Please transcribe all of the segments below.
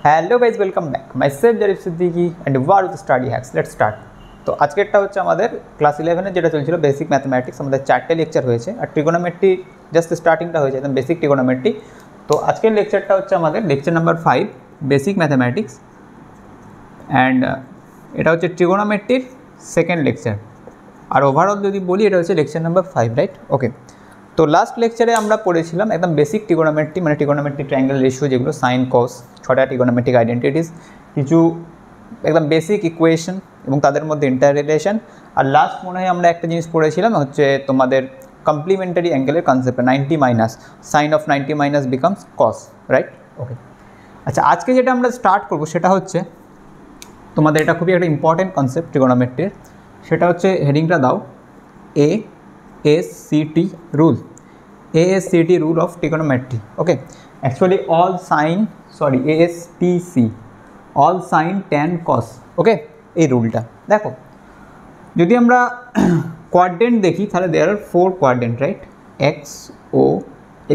Hello guys, welcome back. Myself Zarif Siddiqui and we're with study hacks. Let's start. তো আজকেরটা হচ্ছে আমাদের class 11-এর যেটা চলছিল বেসিক ম্যাথমেটিক্স। আমাদের 4টে লেকচার হয়েছে, আর ট্রিগোনোমেট্রি জাস্ট স্টার্টিংটা হয়েছে, একদম বেসিক ট্রিগোনোমেট্রি। তো আজকের লেকচারটা হচ্ছে আমাদের lecture number 5 basic mathematics, and এটা হচ্ছে ট্রিগোনোমেট্রির সেকেন্ড লেকচার। আর ওভারঅল যদি বলি, এটা হচ্ছে লেকচার নাম্বার 5, রাইট? ওকে। তো লাস্ট লেকচারে আমরা পড়েছিলাম একদম বেসিক ট্রিগোনোমেট্রি, মানে ট্রিগোনোমেট্রি ট্রায়াঙ্গেল রেশিও, যেগুলো সাইন কস, 6টা ট্রিগোনোমেট্রিক আইডেন্টিটিস, কিছু একদম বেসিক ইকুয়েশন এবং তাদের মধ্যে ইন্টার রিলেশন। আর লাস্ট মনে হয় আমরা একটা জিনিস পড়েছিলাম, হচ্ছে তোমাদের কমপ্লিমেন্টারি অ্যাঙ্গেলের concept, 90 minus sine of 90 minus becomes cos, right? Okay. আচ্ছা, আজকে যেটা আমরা স্টার্ট করবো সেটা হচ্ছে তোমাদের, এটা খুবই একটা ইম্পর্টেন্ট কনসেপ্ট ট্রিগোনোমেট্রির। সেটা হচ্ছে, হেডিংটা দাও, ASCT rule, ASCT rule of trigonometry. Okay, actually ASTC, all sin tan cos. Okay, এই রুলটা দেখো, যদি আমরা কোয়াড্রেন্ট দেখি তাহলে দেয়ার আর 4 quadrant, right? X, O,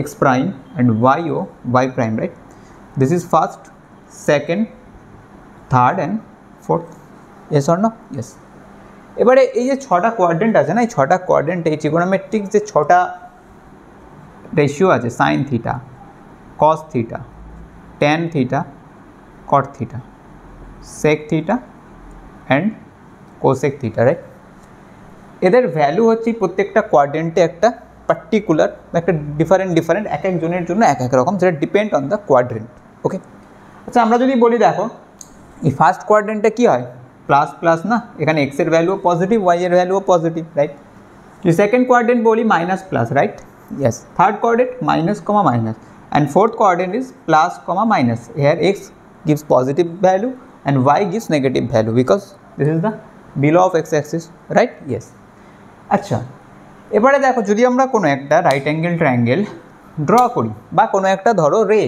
X prime and Y, O, Y prime, right? This is first, second, third and fourth. Yes or no? Yes. এবারে এই যে 6টা কোয়াড্রেন্ট আছে না, এই 6টা কোয়াড্রেন্ট, এই ট্রিগোনোমেট্রিক যে 6টা রেশিও আছে, sine theta, cos theta, tan theta, cot theta, sec theta and cosec theta, right? এদের ভ্যালু হচ্ছে প্রত্যেকটা কোয়াড্রেন্টে একটা পার্টিকুলার, একটা ডিফারেন্ট এক একজনের জন্য এক এক রকম, যেটা ডিপেন্ড অন দ্য কোয়াড্রেন্ট। ওকে। আচ্ছা, আমরা যদি বলি, দেখো এই ফার্স্ট কোয়াড্রেন্টে কী হয়, প্লাস প্লাস না, এখানে এক্সের ভ্যালুও পজিটিভ, ওয়াই এর ভ্যালুও পজিটিভ, রাইট? যদি সেকেন্ড কোয়াড্রেন্ট বলি, minus plus, right? Yes. Third quadrant minus comma minus, and fourth quadrant is plus comma minus. Here x gives positive value and y gives negative value because this is the below of x axis, right? Yes. আচ্ছা, এবারে দেখো, যদি আমরা কোনো একটা right angle triangle draw করি, বা কোনো একটা ধরো রে,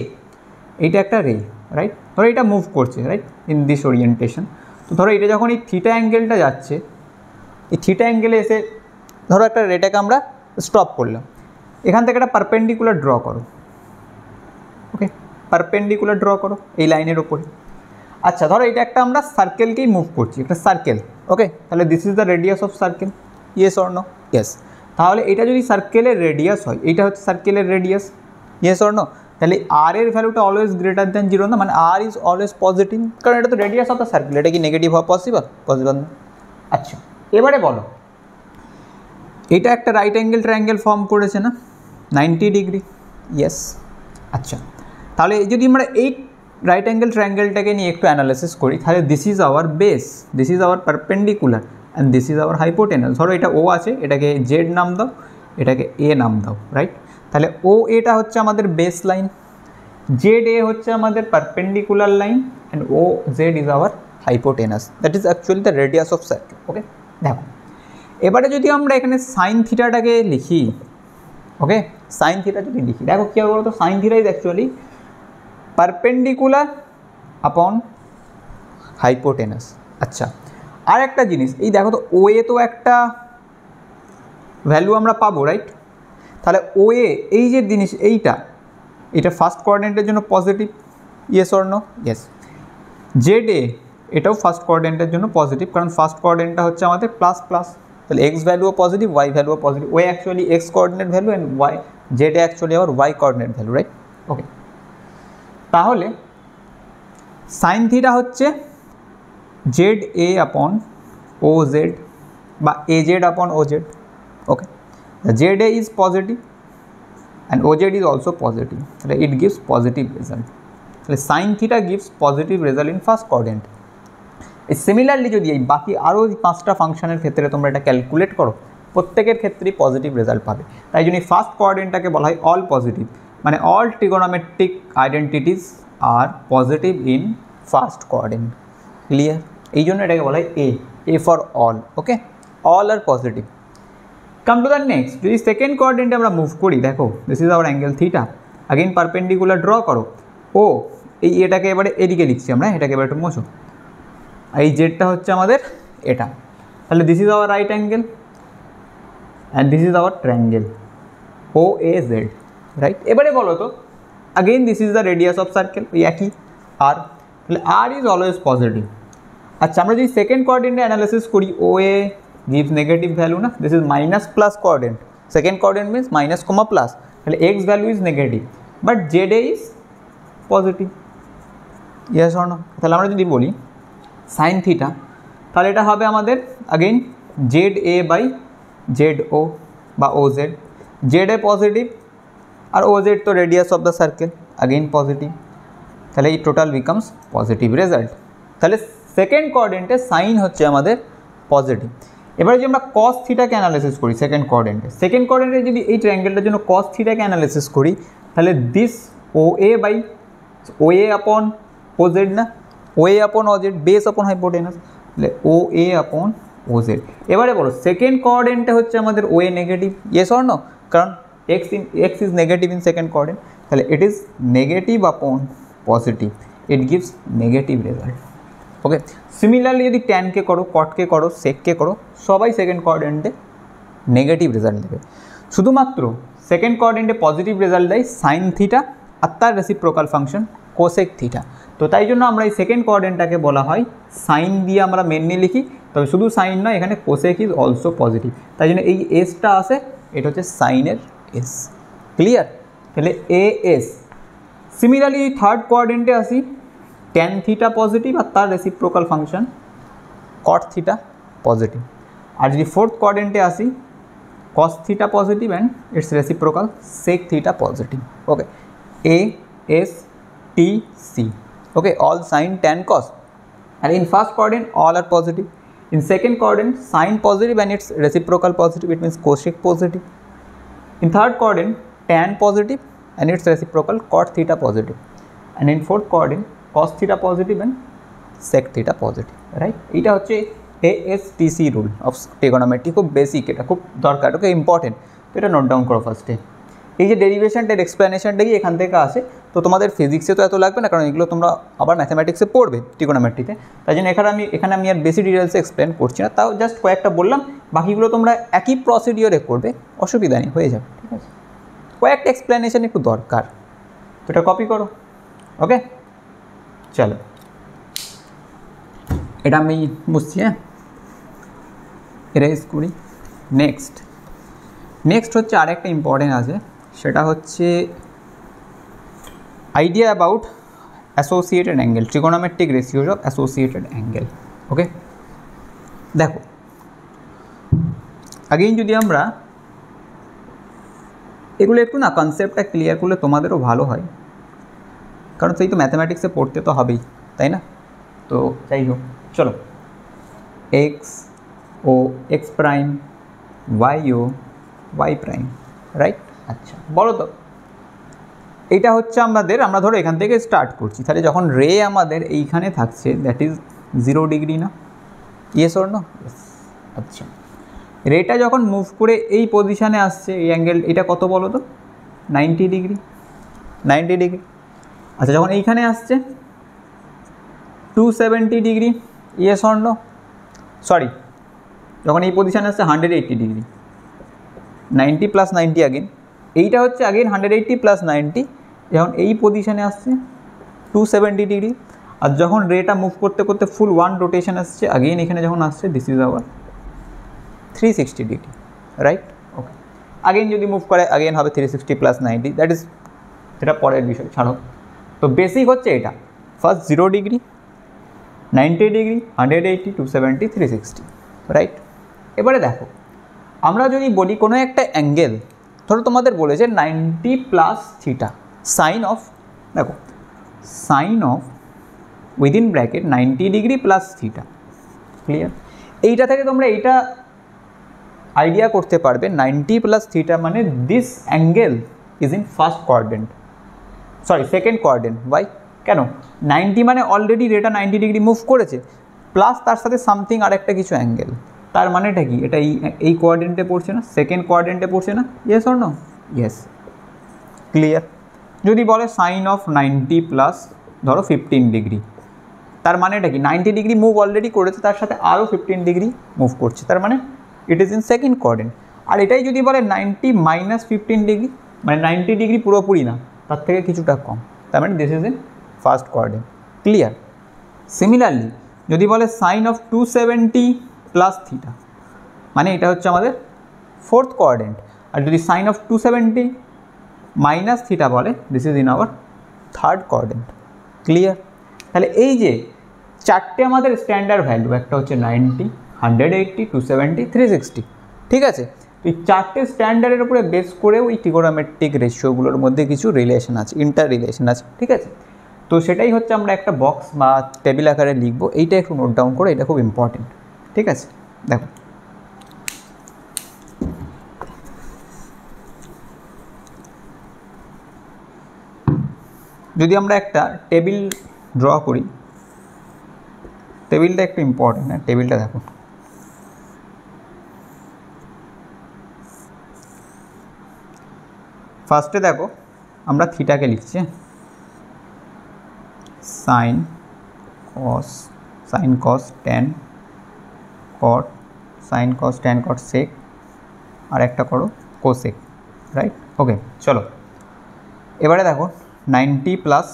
এইটা একটা রে, রাইট? ধরো এটা মুভ করছে, রাইট, ইন দিস ওরিয়েন্টেশন। তো ধরো এটা যখন এই থিটা অ্যাঙ্গেলটা যাচ্ছে, এই থিটা অ্যাঙ্গেলে এসে ধরো একটা রেটাকে আমরা স্টপ করলাম, এখান থেকে একটা পারপেন্ডিকুলার ড্র করো। ওকে, পারপেন্ডিকুলার ড্র করো এই লাইনের ওপরে। আচ্ছা, ধরো এটা একটা আমরা সার্কেলকেই মুভ করছি, একটা সার্কেল। ওকে, তাহলে this is the radius of circle. Yes or no? Yes. তাহলে এটা যদি সার্কেলের রেডিয়াস হয়, এইটা হচ্ছে সার্কেলের রেডিয়াস। Yes or no? তাহলে আর এর ভ্যালুটা অলওয়েজ গ্রেটার দ্যান 0 না, মানে আর ইজ অলওয়েজ পজিটিভ, কারণ এটা তো রেডিয়াস অফ দ্য সার্কেল। এটা কি নেগেটিভ হওয়া পসিবল? পসিবল না। আচ্ছা, এবারে বলো, এটা একটা রাইট অ্যাঙ্গেল ট্রায়াঙ্গেল ফর্ম করেছে না, 90 ডিগ্রি। ইয়েস। আচ্ছা, তাহলে যদি আমরা এই রাইট অ্যাঙ্গেল ট্রায়াঙ্গেলটাকে নিয়ে একটু অ্যানালাইসিস করি, তাহলে this is hour base, this is hour perpendicular and this is our hypotenuse. ধরো এটা ও আছে, এটাকে জেড নাম দাও, এটাকে এ নাম দাও, রাইট? তাহলে ও এটা হচ্ছে আমাদের বেস লাইন, জেড এ হচ্ছে আমাদের perpendicular line, and O Z is our hypotenuse. That is actually the radius of circle. Okay, দেখো এবারে যদি আমরা এখানে সাইন থিটাটাকে লিখি, ওকে, সাইন থিটা যদি লিখি, দেখো কী হবে বলো তো, sine theta is actually perpendicular আপন হাইপোটেনাস। আচ্ছা, আর একটা জিনিস, এই দেখো তো, ও এ তো একটা ভ্যালু আমরা পাবো, রাইট? তাহলে ও এ, এই যে জিনিস, এইটা ফার্স্ট কোয়াড্রেন্টের জন্য positive. Yes or no? Yes. Z A এটাও ফার্স্ট কোয়াড্রেন্টের জন্য পজিটিভ, কারণ ফার্স্ট কোয়াড্রেন্টটা হচ্ছে আমাদের প্লাস প্লাস। তাহলে এক্স ভ্যালুও পজিটিভ, ওয়াই ভ্যালুও positive. O A actually X coordinate value and Y, Z actually আবার Y coordinate value, right? Okay, তাহলে সাইন থিটা হচ্ছে Z A upon O Z, বা A Z upon O Z. Okay, Z A is positive and O Z is also positive, তাহলে it gives positive result. তাহলে sine theta gives positive result in first quadrant. Similarly যদি এই বাকি আরও 5টা ফাংশনের ক্ষেত্রে তোমরা এটা ক্যালকুলেট করো, প্রত্যেকের ক্ষেত্রেই পজিটিভ রেজাল্ট পাবে। তাই জন্য ফার্স্ট কোয়াড্রেন্টটাকে বলা হয় অল পজিটিভ, মানে all trigonometric identities are positive in first quadrant. Clear? এই জন্য এটাকে বলা হয় A for all. Okay, all are positive. Come to the next, যদি সেকেন্ড কোয়াড্রেন্টে আমরা মুভ করি, দেখো this is our angle theta, again perpendicular draw করো। ও এই এটাকে এবারে এদিকে লিখছি আমরা, এটাকে এবার একটু মোছো, এই জেডটা হচ্ছে আমাদের এটা। তাহলে this is our right angle and this is our triangle O A Z, right? এবারে বলো তো, again this is the radius of circle, ये की। और তাহলে আর ইজ অলওয়েজ পজিটিভ। আচ্ছা, আমরা যদি সেকেন্ড কোয়াড্রেন্টে অ্যানালাইসিস করি, O A gives negative value না, this is minus plus quadrant, second quadrant means minus comma plus, তাহলে X value is negative but Z A is positive, yes or no? তাহলে আমরা যদি বলি সাইন থিটা, তাহলে এটা হবে আমাদের again Z A by Z O বা O Z, Z A positive আর ও জেড তো radius of the circle, again positive, তাহলে এই টোটাল বিকামস পজিটিভ রেজাল্ট। তাহলে সেকেন্ড কোয়াড্রেন্টে সাইন হচ্ছে আমাদের পজিটিভ। এবারে যদি আমরা কস থিটাকে অ্যানালাইসিস করি সেকেন্ড কোয়াড্রেন্টে যদি এই ট্রায়াঙ্গেলটার জন্য কস থিটাকে অ্যানালাইসিস করি, তাহলে this O A by O A upon O Z না, ও এ আপন ও জেড, বেস আপন হাইপোটেনাস, তাহলে ও এ আপন ও জেড। এবারে বলো সেকেন্ড কোয়াড্রেন্টে হচ্ছে আমাদের ও এ নেগেটিভ, ইয়েস অর নো? কারণ x is negative in second quadrant, তাহলে ইট ইজ নেগেটিভ আপন positive, it gives negative result. Okay, similarly যদি ট্যানকে করো, কটকে করো, সেককে করো, সবাই সেকেন্ড কোয়াড্রেন্টে নেগেটিভ রেজাল্ট দেবে। শুধুমাত্র সেকেন্ড কোয়াড্রেন্টে পজিটিভ রেজাল্ট দেয় সাইন থিটা আর তার রেসিপ্রোকাল ফাংশন কোসেক থিটা। তো তাই জন্য আমরা এই সেকেন্ড কোয়াড্রেন্টটাকে বলা হয় সাইন দিয়ে আমরা মেনলি লিখি, তবে শুধু সাইন নয়, এখানে কোসেক ইজ অলসো পজিটিভ, তাই জন্য এই এসটা আসে, এটা হচ্ছে সাইনের এস। ক্লিয়ার? তাহলে এ এস। সিমিলারলি থার্ড কোয়াড্রেন্টে আসি, ট্যান থিটা পজিটিভ আর তার reciprocal function cot theta positive. আর যদি ফোর্থ কোয়াড্রেন্টে আসি, cos theta positive and its reciprocal sec theta positive. Okay, A S T C. Okay, all sine tan cos. And in first quadrant all are positive, in second quadrant sine positive and its reciprocal positive, it means cosec positive, in third quadrant tan positive and its reciprocal cot theta positive, and in fourth quadrant cos theta positive and sec theta positive, right? এটা হচ্ছে ASTC rule of trigonometry, খুব basic, এটা খুব দরকার, ওকে important, তো এটা note down করো ফার্স্টে। এই যে ডেরিভেশনটার এক্সপ্লেনেশনটা কি এখান থেকে আসে, তো তোমাদের ফিজিক্সে তো এত লাগবে না, কারণ এগুলো তোমরা আবার ম্যাথামেটিক্সে পড়বে ট্রিগোনোমেট্রিতে, তাই জন্য এখানে আমি আর বেশি ডিটেলসে এক্সপ্লেন করছি না, তাও জাস্ট কয়েকটা বললাম, বাকিগুলো তোমরা একই প্রসিডিওরে করবে, অসুবিধা নেই, হয়ে যাবে, ঠিক আছে? কয়েকটা এক্সপ্লেনেশন একটু দরকার, তো এটা কপি করো। ওকে, চলো এটা আমি বুঝছি, হ্যাঁ, এরেজ করি। নেক্সট হচ্ছে আরেকটা ইম্পর্টেন্ট আছে, সেটা হচ্ছে idea about associated angle, trigonometric ratios of associated angle. Okay, দেখো আগেই যদি আমরা এগুলো একটু না কনসেপ্টটা ক্লিয়ার করলে তোমাদেরও ভালো হয়, কারণ সেই তো ম্যাথামেটিক্সে পড়তে তো হবেই, তাই না? তো যাই হোক, চলো এক্স ও এক্স প্রাইম, ওয়াই ও ওয়াই প্রাইম, রাইট? আচ্ছা, বলো তো এইটা হচ্ছে আমরা ধরো এখান থেকে স্টার্ট করছি, তাহলে যখন রে আমাদের এইখানে থাকছে, দ্যাট ইজ 0 ডিগ্রি না, ইয়েস অর নো? আচ্ছা, রেটা যখন মুভ করে এই পজিশানে আসছে, এই অ্যাঙ্গেল এটা কত বলো তো? 90 ডিগ্রি। আচ্ছা, যখন এইখানে আসছে 270 degree, yes or no? Sorry, যখন এই পজিশানে আসছে 180 ডিগ্রি, 90 প্লাস 90 আগেন, এইটা হচ্ছে আগেন 180 প্লাস 90, যখন এই পজিশানে আসছে 270 ডিগ্রি, আর যখন রেটা মুভ করতে করতে ফুল 1 রোটেশন আসছে, আগেন এখানে যখন আসছে this is hour 360 degree, right? Okay, again যদি মুভ করে আগেন হবে 360 প্লাস 90, দ্যাট ইজ, সেটা পরের বিষয়, ছাড়ো। তো বেসিক হচ্ছে এটা, ফার্স্ট 0 ডিগ্রি, 90 ডিগ্রি, 180, 270, 360, রাইট? এবারে দেখো, আমরা যদি বলি কোনো একটা অ্যাঙ্গেল, ধরো তোমাদের বলেছে 90 প্লাস থিটা, সাইন অফ, দেখো sine of within bracket 90 degree plus theta, clear? এইটা থেকে তোমরা এইটা আইডিয়া করতে পারবে 90 প্লাস থিটা মানে this angle is in first quadrant, sorry second quadrant. Why? কেন? 90 মানে অলরেডি রেটা 90 ডিগ্রি মুভ করেছে, প্লাস তার সাথে সামথিং আরেকটা কিছু অ্যাঙ্গেল, তার মানেটা কি? এটা এই কোয়াড্রেন্টে পড়ছে না, সেকেন্ড কোয়াড্রেন্টে পড়ছে না, yes or no? Yes, clear? যদি বলে সাইন অফ 90 প্লাস ধরো 15 ডিগ্রি, তার মানেটা কি? 90 ডিগ্রি মুভ অলরেডি করেছে, তার সাথে আরও 15 ডিগ্রি মুভ করছে, তার মানে it is in second quadrant. আর এটাই যদি বলে 90 মাইনাস 15 ডিগ্রি, মানে 90 ডিগ্রি পুরোপুরি না, তার থেকে কিছুটা কম, তার মানে this is in first quadrant, clear? Similarly যদি বলে সাইন অফ 270 প্লাস থিটা, মানে এটা হচ্ছে আমাদের ফোর্থ কোয়াড্রেন্ট, আর যদি সাইন অফ 270 মাইনাস থিটা বলে this is in our third quadrant. Clear? তাহলে এই যে চারটে আমাদের স্ট্যান্ডার্ড ভ্যালু, একটা হচ্ছে 90, 180, 270, 360, ঠিক আছে? এই চারটে স্ট্যান্ডার্ডের উপরে বেস করেও এই ট্রিগোনোমেট্রিক রেশিওগুলোর মধ্যে কিছু রিলেশন আছে, ইন্টার রিলেশন আছে, ঠিক আছে? তো সেটাই হচ্ছে আমরা একটা বক্স বা টেবিল আকারে লিখবো, এইটা একটু নোট ডাউন করে, এটা খুব ইম্পর্টেন্ট, ঠিক আছে? দেখো যদি আমরা একটা টেবিল ড্র করি, টেবিলটা একটু ইম্পর্টেন্ট, হ্যাঁ টেবিলটা দেখো। ফার্স্টে দেখো আমরা থিটাকে লিখছি, sine cos tan cot, sine cos tan cot sec, আর একটা করো কোসেক, রাইট? ওকে, চলো এবারে দেখো 90 প্লাস,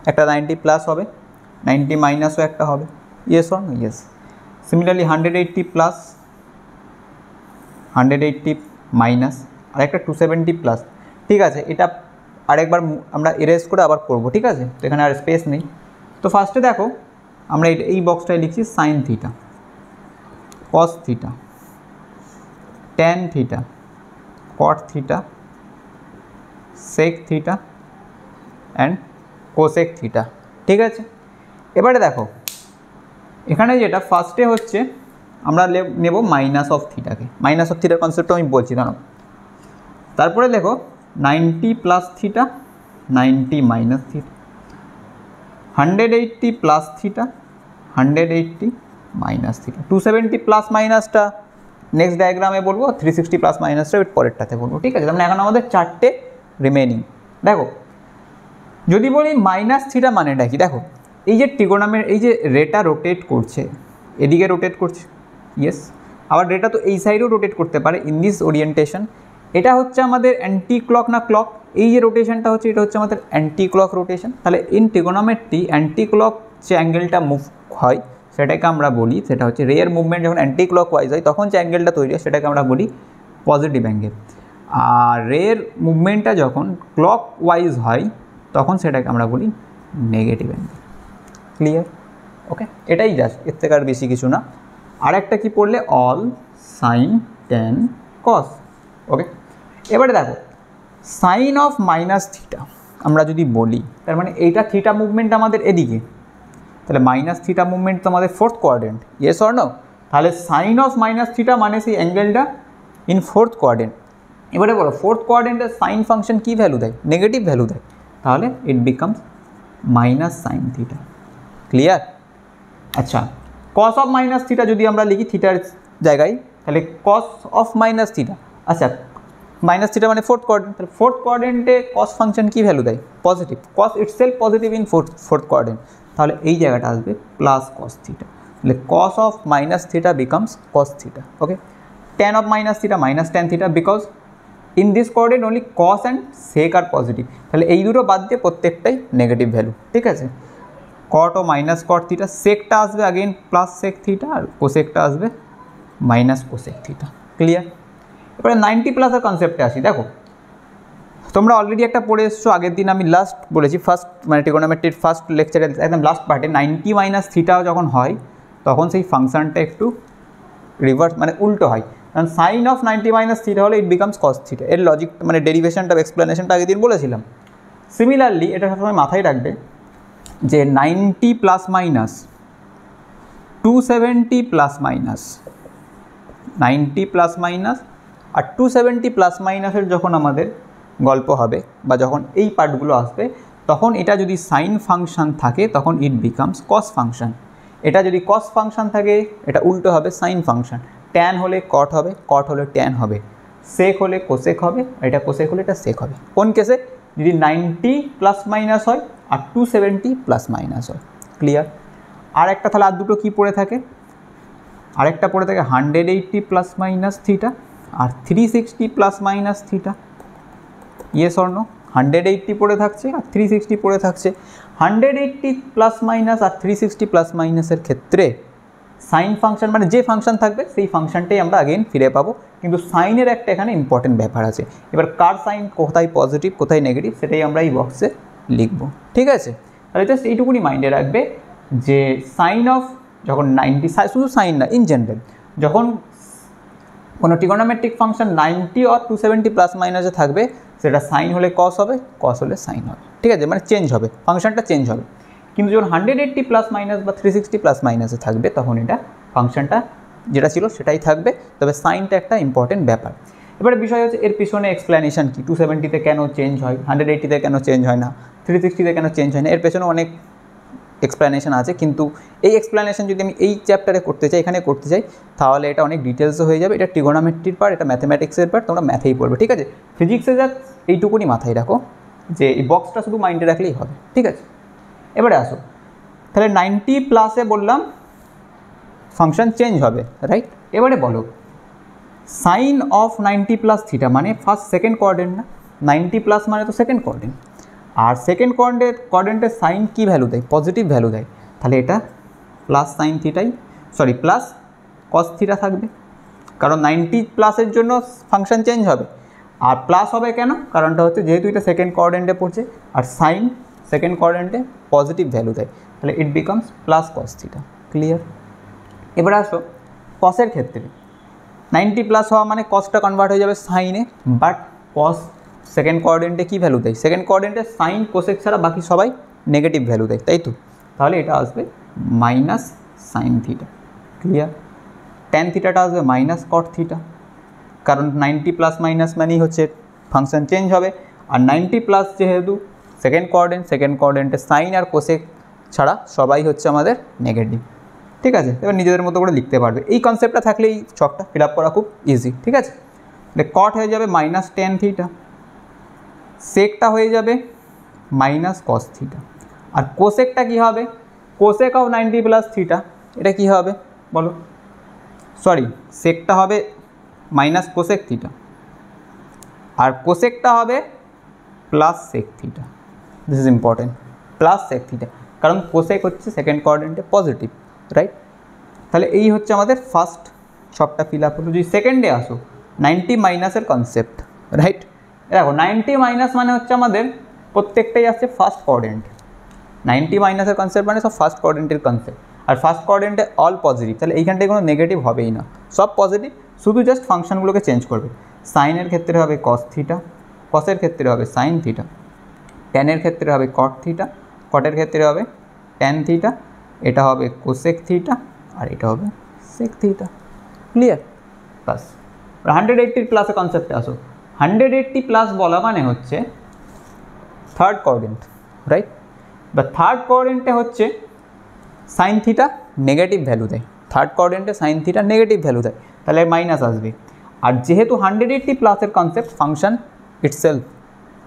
একটা 90 প্লাস হবে, 90 মাইনাসও একটা হবে, yes or no? Yes. Similarly 180 plus, 180 minus, আর একটা 270 প্লাস, ঠিক আছে? এটা আরেকবার আমরা এরেজ করে আবার করব, ঠিক আছে? তো এখানে আর স্পেস নেই। তো ফার্স্টে দেখো আমরা এই বক্সটায় লিখছি sine theta, cos theta, tan theta, cot theta, sec theta and cosec theta, ঠিক আছে? এবারে দেখো এখানে যেটা ফার্স্টে হচ্ছে আমরা নেব মাইনাস অফ থিটাকে, মাইনাস অফ থিটার কনসেপ্টটা আমি বলছি দাঁড়াও। তারপরে দেখো 90 plus theta, 90 minus theta, 180 plus theta, 180 minus theta, 270 plus মাইনাসটা নেক্সট ডায়াগ্রামে বলবো, 360 প্লাস মাইনাসটা পরেরটাতে বলবো, ঠিক আছে? মানে এখন আমাদের চারটে রিমেনিং। দেখো যদি বলি মাইনাস থিটা মানেটা কি, দেখো এই যে ট্রিগোনোমেট্রি, এই যে রেটা রোটেট করছে, এদিকে রোটেট করছে, ইয়েস, আবার রেটা তো এই সাইডেও রোটেট করতে পারে ইন দিস ওরিয়েন্টেশন। এটা হচ্ছে আমাদের অ্যান্টি ক্লক না ক্লক, এই যে রোটেশনটা হচ্ছে এটা হচ্ছে আমাদের অ্যান্টি ক্লক রোটেশন। তাহলে ইন ট্রিগোনোমেট্রি অ্যান্টি ক্লক যে অ্যাঙ্গেলটা মুভ হয় সেটাকে আমরা বলি, সেটা হচ্ছে রেয়ের মুভমেন্ট যখন অ্যান্টি ক্লক ওয়াইজ হয় তখন যে অ্যাঙ্গেলটা তৈরি হয় সেটাকে আমরা বলি পজিটিভ অ্যাঙ্গেল, আর রেয়ের মুভমেন্টটা যখন ক্লক ওয়াইজ হয় তখন সেটাকে আমরা বলি নেগেটিভ অ্যাঙ্গেল। ক্লিয়ার? ওকে, এটাই জাস্ট, এর থেকে আর বেশি কিছু না। আর একটা কী পড়লে অল সাইন ট্যান কস। ওকে, এবারে দেখো সাইন অফ মাইনাস থিটা আমরা যদি বলি, তার মানে এইটা থিটা মুভমেন্ট আমাদের এদিকে, তাহলে মাইনাস থিটা মুভমেন্ট তো আমাদের fourth quadrant, yes or no? তাহলে সাইন অফ মাইনাস থিটা মানে সেই অ্যাঙ্গেলটা ইন ফোর্থ কোয়াড্রেন্ট। এবারে বলো ফোর্থ কোয়াড্রেন্টের সাইন ফাংশন কী ভ্যালু দেয়? নেগেটিভ ভ্যালু দেয়, তাহলে it becomes minus sine theta. Clear? আচ্ছা, কস অফ মাইনাস থিটা যদি আমরা লিখি থিটার জায়গায়, তাহলে কস অফ মাইনাস থিটা, আচ্ছা মাইনাস থিটা মানে ফোর্থ কোয়াড্রেন্ট, তাহলে ফোর্থ কোয়াড্রেন্টে কস ফাংশন কী ভ্যালু দেয়? Positive, cos itself positive in fourth quadrant, তাহলে এই জায়গাটা আসবে প্লাস কস থিটা, তাহলে cos of minus theta becomes cos theta. Okay, tan of minus theta minus tan theta, because in this quadrant only cos and sec are positive, তাহলে এই দুটো বাদ দিয়ে প্রত্যেকটাই নেগেটিভ ভ্যালু, ঠিক আছে? কট ও মাইনাস কট theta, সেকটা আসবে আগেন প্লাস সেক থিটা, আর কোসেকটা আসবে মাইনাস কোসেক থিটা। ক্লিয়ার? এবারে 90 প্লাসের কনসেপ্টে আসি। দেখো তোমরা অলরেডি একটা পড়ে এসছো আগের দিন, আমি লাস্ট বলেছি ফার্স্ট মানে ট্রিগোনোমেট্রির ফার্স্ট লেকচারে একদম লাস্ট পার্টে 90 মাইনাস থিটাও যখন হয় তখন সেই ফাংশনটা একটু রিভার্স মানে উল্টো হয়, কারণ সাইন অফ 90 মাইনাস থিটা হলে ইট বিকামস কস থিটা। এর লজিক মানে ডেরিভেশনটা এক্সপ্লেনেশনটা আগের দিন বলেছিলাম। সিমিলারলি এটা সবসময় মাথায় রাখবে যে 90 plus minus 270 plus minus 90 plus minus আর 270 প্লাস মাইনাসের যখন আমাদের গল্প হবে বা যখন এই পার্টগুলো আসবে তখন এটা যদি সাইন ফাংশন থাকে তখন ইট বিকামস কস ফাংশন, এটা যদি কস ফাংশন থাকে এটা উল্টো হবে সাইন ফাংশন, ট্যান হলে কট হবে, কট হলে ট্যান হবে, সেক হলে কোসেক হবে, এটা কোসেক হলে এটা সেক হবে। কোন কেসে? যদি 90 প্লাস মাইনাস হয় আর 270 প্লাস মাইনাস হয়। ক্লিয়ার? আর একটা তাহলে আর দুটো কী পড়ে থাকে? আরেকটা পড়ে থাকে 180 প্লাস মাইনাস থিটা আর 360 plus minus theta, yes or no? 180 পড়ে থাকছে আর 360 পড়ে থাকছে। 180 প্লাস মাইনাস আর 360 প্লাস মাইনাসের ক্ষেত্রে সাইন ফাংশন মানে যে ফাংশন থাকবে সেই ফাংশনটাই আমরা আগেন ফিরে পাবো, কিন্তু সাইনের একটা এখানে ইম্পর্টেন্ট ব্যাপার আছে। এবার কার সাইন কোথায় পজিটিভ কোথায় নেগেটিভ সেটাই আমরা এই বক্সে লিখবো, ঠিক আছে? তাহলে জাস্ট এইটুকুনি মাইন্ডে রাখবে যে সাইন অফ যখন 90, শুধু সাইন না, ইন জেনারেল যখন কোনো ট্রিগোনোমেট্রিক ফাংশন 90 আর 270 প্লাস মাইনাসে থাকবে সেটা সাইন হলে কস হবে, কস হলে সাইন হবে, ঠিক আছে? মানে চেঞ্জ হবে, ফাংশনটা চেঞ্জ হবে। কিন্তু যখন 180 প্লাস মাইনাস বা 360 প্লাস মাইনাসে থাকবে তখন এটা ফাংশনটা যেটা ছিল সেটাই থাকবে, তবে সাইনটা একটা ইম্পর্টেন্ট ব্যাপার। এবারে বিষয় হচ্ছে এর পিছনে এক্সপ্লেনেশন কি, 270-তে কেন চেঞ্জ হয়, 180-তে কেন চেঞ্জ হয় না, 360-তে কেন চেঞ্জ হয় না, এর পেছনে অনেক এক্সপ্লেনেশন আছে। কিন্তু এই এক্সপ্লেনেশন যদি আমি এই চ্যাপ্টারে করতে চাই, এখানে করতে চাই, তাহলে এটা অনেক ডিটেলসও হয়ে যাবে। এটা ট্রিগোনোমেট্রির পার্ট, এটা ম্যাথমেটিক্সের পার্ট, তোমরা ম্যাথেই পড়বে, ঠিক আছে? ফিজিক্সে যা এইটুকুনি মাথায় রাখো যে এই বক্সটা শুধু মাইন্ডে রাখলেই হবে, ঠিক আছে? এবারে আসো, তাহলে 90 প্লাসে বললাম ফাংশন চেঞ্জ হবে, রাইট? এবারে বলো সাইন অফ 90 প্লাস থিটা মানে ফার্স্ট সেকেন্ড কোঅর্ডিনেট না, 90 প্লাস মানে তো সেকেন্ড কোঅর্ডিনেট, আর সেকেন্ড কোঅর্ডিনেটের সাইন কী ভ্যালু দেয়, পজিটিভ ভ্যালু দেয়, তাহলে এটা প্লাস সাইন থিটাই প্লাস কস থিটা থাকবে, কারণ 90 প্লাসের জন্য ফাংশন চেঞ্জ হবে। আর প্লাস হবে কেন, কারণটা হচ্ছে যেহেতু এটা সেকেন্ড কোঅর্ডিনেটে পড়ছে আর সাইন সেকেন্ড কোঅর্ডিনেটে পজিটিভ ভ্যালু দেয়, তাহলে it becomes plus cos theta. Clear? এবার আসো কসের ক্ষেত্রে, 90 প্লাস হওয়া মানে কসটা কনভার্ট হয়ে যাবে সাইনে, বাট কস সেকেন্ড কোঅর্ডিনেটে কী ভ্যালু দেয়, সেকেন্ড কোঅর্ডিনেটে সাইন কোসেক ছাড়া বাকি সবাই নেগেটিভ ভ্যালু দেয়, তাই তো? তাহলে এটা আসবে minus sine theta. Clear? Tan থিটাটা আসবে মাইনাস কট থিটা, কারণ 90 প্লাস মাইনাস মানেই হচ্ছে ফাংশন চেঞ্জ হবে, আর 90 প্লাস যেহেতু সেকেন্ড কোঅর্ডিনেটে সাইন আর কোসেক ছাড়া সবাই হচ্ছে আমাদের নেগেটিভ, ঠিক আছে? এবার নিজেদের মতো করে লিখতে পারবে, এই কনসেপ্টটা থাকলে এই ছকটা ফিল আপ করা খুব ইজি, ঠিক আছে? কট হয়ে যাবে মাইনাস ট্যান থিটা, সেকটা হয়ে যাবে মাইনাস কস থিটা, আর কোসেকটা কী হবে, কোসেক অফ 90 প্লাস থিটা, এটা কী হবে বলো? সেকটা হবে মাইনাস কোসেক থিটা আর কোসেকটা হবে plus sec theta. This is important, plus sec theta, কারণ কোসেক হচ্ছে সেকেন্ড কোঅর্ডিনেটে পজিটিভ, রাইট? তাহলে এই হচ্ছে আমাদের ফার্স্ট ছকটা ফিল আপ হলো। যদি সেকেন্ডে আসো 90 মাইনাসের কনসেপ্ট, রাইট? দেখো 90 মাইনাস মানে হচ্ছে আমাদের প্রত্যেকটাই আসছে ফার্স্ট কোঅর্ডিনেট, 90 মাইনাসের কনসেপ্ট মানে সব ফার্স্ট কোঅর্ডিনেটের কনসেপ্ট, আর ফার্স্ট কোঅর্ডিনেটে অল পজিটিভ, তাহলে এইখানটায় কোনো নেগেটিভ হবেই না, সব পজিটিভ, শুধু জাস্ট ফাংশনগুলোকে চেঞ্জ করবে। সাইনের ক্ষেত্রে হবে কস থিটা, কসের ক্ষেত্রে হবে সাইন থিটা, ট্যানের ক্ষেত্রে হবে কট থিটা, কটের ক্ষেত্রে হবে ট্যান থিটা, এটা হবে কোসেক থিটা আর এটা হবে সেক থিটা। ক্লিয়ার? বাস। 180 প্লাসের কনসেপ্টে আসো, 180 প্লাস বলা মানে হচ্ছে থার্ড কোঅর্ডিনেট, রাইট? বা থার্ড কোঅর্ডিনেটে হচ্ছে সাইন থিটা নেগেটিভ ভ্যালু দেয়, থার্ড কোঅর্ডিনেটে সাইন থিটা নেগেটিভ ভ্যালু দেয়, তাহলে মাইনাস আসবে। আর যেহেতু 180 প্লাসের কনসেপ্ট ফাংশন ইটসেলফ,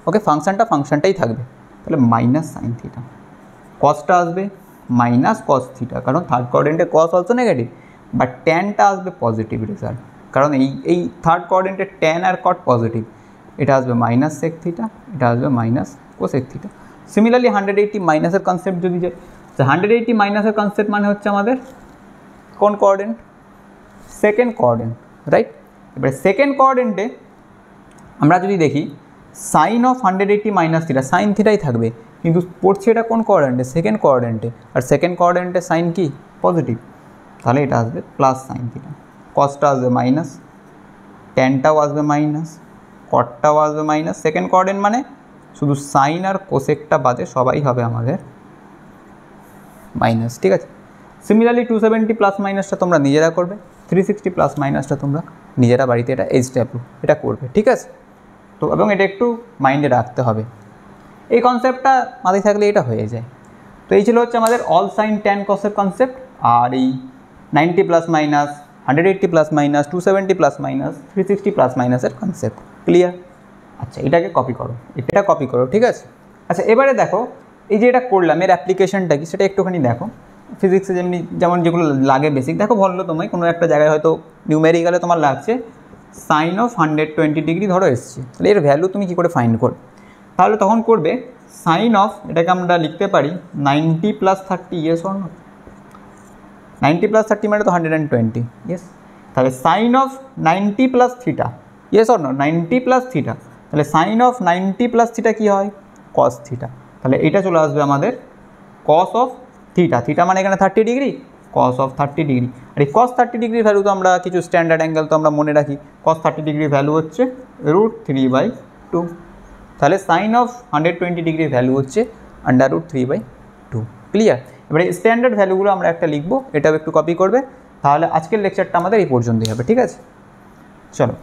ওকে, ফাংশনটাই থাকবে, তাহলে মাইনাস সাইন থিটা, কসটা আসবে মাইনাস কস থিটা, কারণ থার্ড কোঅর্ডিনেটে কস অলসো নেগেটিভ, বাট ট্যানটা আসবে পজিটিভ রেজাল্ট, কারণ এই থার্ড কোঅর্ডিনেটে ট্যান আর কট পজিটিভ, এটা আসবে মাইনাস সেক থিটা, এটা আসবে মাইনাস কোসেক থিটা। সিমিলারলি 180 মাইনাসের কনসেপ্ট যদি যায়, 180 মাইনাসের কনসেপ্ট মানে হচ্ছে আমাদের কোন কোঅর্ডিনেট, সেকেন্ড কোঅর্ডিনেট, রাইট? এবারে সেকেন্ড কোঅর্ডিনেটে আমরা যদি দেখি sine of 180 minus theta, sine থিটাই থাকবে, কিন্তু পড়ছে এটা কোন কোঅর্ডিনেটে, সেকেন্ড কোঅর্ডিনেটে, আর সেকেন্ড কোঅর্ডিনেটে সাইন কি পজিটিভ, তাহলে এটা আসবে প্লাস সাইন থিটা, কসটা আসবে মাইনাস, ট্যানটাও আসবে মাইনাস, কটটাও আসবে মাইনাস, সেকেন্ড কোঅর্ডিনেট মানে শুধু সাইন আর কোসেকটা বাদে সবাই হবে আমাদের মাইনাস, ঠিক আছে? সিমিলারলি 270 প্লাস মাইনাসটা তোমরা নিজেরা করবে, 360 প্লাস মাইনাসটা তোমরা নিজেরা বাড়িতে এটা এটা করবে, ঠিক আছে? তো এবং এটা একটু মাইন্ডে রাখতে হবে, এই কনসেপ্টটা মাথায় থাকলে এটা হয়ে যায়। তো এই ছিল হচ্ছে আমাদের অল সাইন ট্যান কসের কনসেপ্ট, আর এই 90 plus minus, 180 plus minus, 270 plus minus, 360 plus মাইনাসের কনসেপ্ট। ক্লিয়ার? আচ্ছা, এটাকে কপি করো, এটা কপি করো, ঠিক আছে? আচ্ছা, এবারে দেখো এই যে এটা করলাম এর অ্যাপ্লিকেশনটা কি সেটা একটুখানি দেখো। ফিজিক্সে যেমন যেগুলো লাগে বেসিক, দেখো বললো তোমায় কোনো একটা জায়গায় হয়তো নিউমেরিক্যালে তোমার লাগছে সাইন অফ 120 ডিগ্রি ধরো এসছে, তাহলে এর ভ্যালু তুমি কী করে ফাইন্ড করো? তাহলে তখন করবে সাইন অফ, এটাকে আমরা লিখতে পারি 90 + 30, ইয়েস অর নো? 90 + 30 মানে তো 120, ইয়েস। তাহলে sine of 90 + theta, yes or no? 90 + theta, তাহলে সাইন অফ 90 + থিটা কী হয়? Cos theta. তাহলে এটা চলে আসবে আমাদের কস অফ থিটা, থিটা মানে এখানে 30 ডিগ্রি, কস অফ 30 ডিগ্রি। আর এই কস 30 ডিগ্রির ভ্যালু তো আমরা কিছু স্ট্যান্ডার্ড অ্যাঙ্গেল তো আমরা মনে রাখি, কস 30 ডিগ্রির ভ্যালু হচ্ছে √3/2। তাহলে সাইন অফ 120 ডিগ্রির ভ্যালু হচ্ছে √3/2। ক্লিয়ার? এবারে স্ট্যান্ডার্ড ভ্যালুগুলো আমরা একটা লিখবো, এটাও একটু কপি করবে। তাহলে আজকের লেকচারটা আমাদের এই পর্যন্তই হবে, ঠিক আছে? চলো।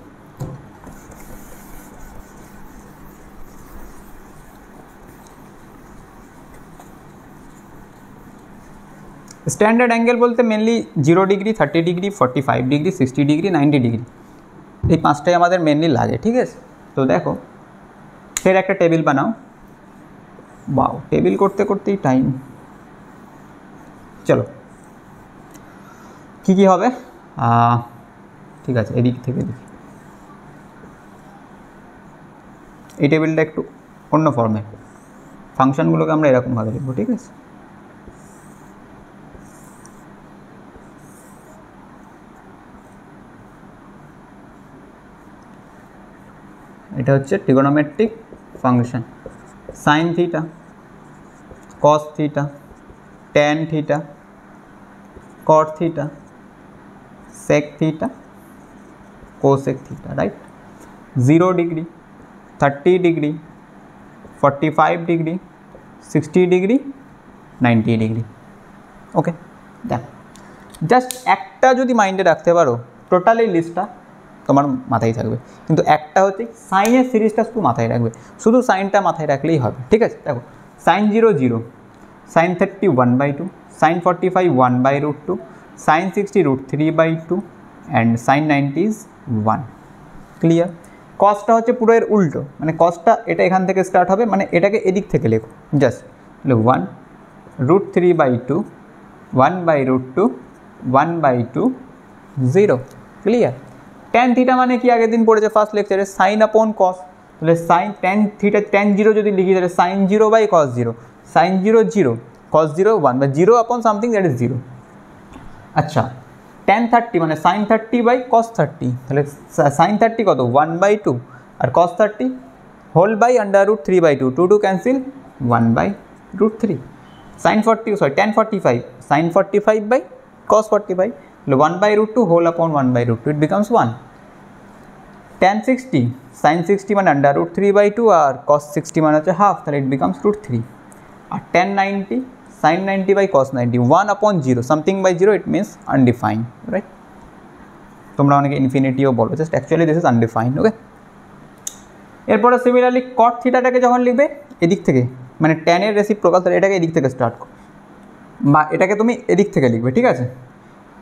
স্ট্যান্ডার্ড অ্যাঙ্গেল বলতে mainly 0 degree, 30 degree, 45 degree, 60 degree, 90 degree, এই পাঁচটাই আমাদের মেনলি লাগে, ঠিক আছে? তো দেখো, ফের একটা টেবিল বানাও। বাও, টেবিল করতে করতেই টাইম। চলো, কি কি হবে? ঠিক আছে, এদিক থেকে দেখি। এই টেবিলটা একটু অন্য ফর্ম্যাট, ফাংশনগুলোকে আমরা এরকমভাবে লিখবো, ঠিক আছে? এটা হচ্ছে trigonometric function. Sine theta, cos theta, tan theta, cot theta, sec theta, cosec theta, right? 0 degree, 30 degree, 45 degree, 60 degree, 90 degree. Okay, দেখ, জাস্ট একটা যদি মাইন্ডে রাখতে পারো, টোটাল এই লিস্টটা তোমার মাথায় থাকবে। কিন্তু একটা হচ্ছে সাইনের সিরিজটা শুধু মাথায় রাখবে, শুধু সাইনটা মাথায় রাখলেই হবে, ঠিক আছে? দেখো, sine 0 0, sine 30 1/2, sine 45 1/√2, sine 60 √3/2, and sine 90 is 1। Clear? কসটা হচ্ছে পুরো এর উল্টো, মানে কসটা এটা এখান থেকে স্টার্ট হবে, মানে এটাকে এদিক থেকে লেখো, জাস্ট 1 √3/2, 1/√2, 1/2, 0। ক্লিয়ার? ট্যান থিটা মানে কি আগের দিন পড়েছে ফার্স্ট লেকচারে, সাইন আপন কস। তাহলে সাইন ট্যান থিটা, ট্যান 0 যদি লিখি তাহলে সাইন 0/cos 0, সাইন 0 0, cos 0 1, বা 0 আপন সামথিং দ্যাট ইজ 0। আচ্ছা, ট্যান 30 মানে সাইন 30/cos 30, তাহলে সাইন 30 কত? 1/2, আর cos 30 whole by √3/2, 2 cancel, 1/√3। Sine 40, sorry tan 45, sine 45/cos 45, 1/√2 whole upon 1/√2, it becomes 1। Tan 60, sign 60 মানে √3/2, আর cos 60 মানে হচ্ছে হাফ, তাহলে ইট বিকামস √3। আর tan 90, sine 90/cos 90, 1/0, something by 0, it means undefined, right? তোমরা অনেকে ইনফিনিটিও বলো, just actually this is undefined. Okay, এরপরে সিমিলারলি কট থিটাটাকে যখন লিখবে এদিক থেকে, মানে ট্যানের রেসিপ্রোকাল, তাহলে এটাকে এদিক থেকে স্টার্ট করো, বা এটাকে তুমি এদিক থেকে লিখবে, ঠিক আছে?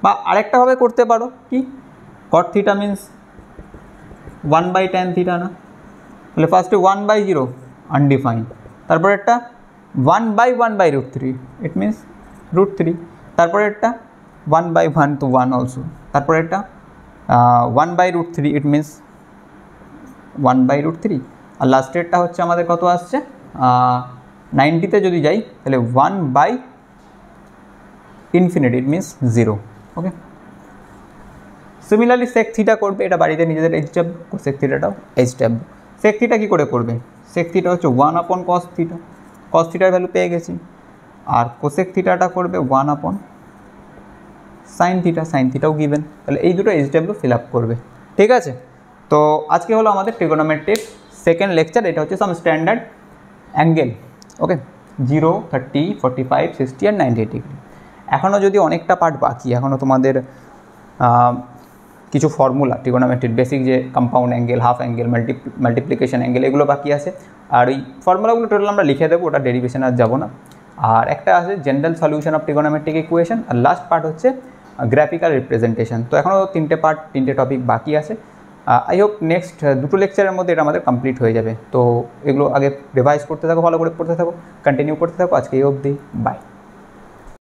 বা আরেকটাভাবে করতে পারো, কি? কট থিটা মিনস 1/tan থিটা না? তাহলে ফার্স্টে 1/0 আনডিফাইন্ড, তারপরে একটা 1/1/√3, ইট মিনস √3, তারপরে একটা 1/1 to 1 অলসো, তারপরে একটা 1/√3, ইট মিনস 1/√3, আর লাস্টেরটা হচ্ছে আমাদের কত আসছে? 90তে যদি যাই তাহলে 1/∞, it means 0। Okay, similarly sec theta করবে, এটা বাড়িতে নিজেদের এইচডাব, সেক থিটাটাও এইচডাব। সেক থিটা কী করে করবে? সেক থিটা হচ্ছে 1/cos থিটা, cos থিটার ভ্যালু পেয়ে গেছি। আর কোসেক থিটাটা করবে 1/sin থিটা, সাইন থিটাও গিভেন। তাহলে এই দুটো এইচডাব্লিউ ফিল আপ করবে, ঠিক আছে? তো আজকে হলো আমাদের ট্রিগোনোমেট্রির সেকেন্ড লেকচার, এটা হচ্ছে সাম স্ট্যান্ডার্ড অ্যাঙ্গেল। ওকে, 0, 30, 45, 60 আর 90 ডিগ্রি। এখনও যদি অনেকটা পার্ট বাকি, এখনও তোমাদের কিছু ফর্মুলা ট্রিগোনোমেট্রির বেসিক, যে compound angle, half angle, multiplication angle, এগুলো বাকি আছে। আর ওই ফর্মুলাগুলো টোটাল আমরা লিখে দেবো, ওটা ডেরিভেশন আর যাবো না। আর একটা আছে general solution of trigonometric equation, আর লাস্ট পার্ট হচ্ছে গ্রাফিক্যাল রিপ্রেজেন্টেশন। তো এখনও 3টে পার্ট, 3টে টপিক বাকি আছে। আই হোপ নেক্সট 2টো লেকচারের মধ্যে এটা আমাদের কমপ্লিট হয়ে যাবে। তো এগুলো আগে রিভাইজ করতে থাকো, ভালো করে পড়তে থাকো, কন্টিনিউ করতে থাকো। আজকে এই অবধি, বাই।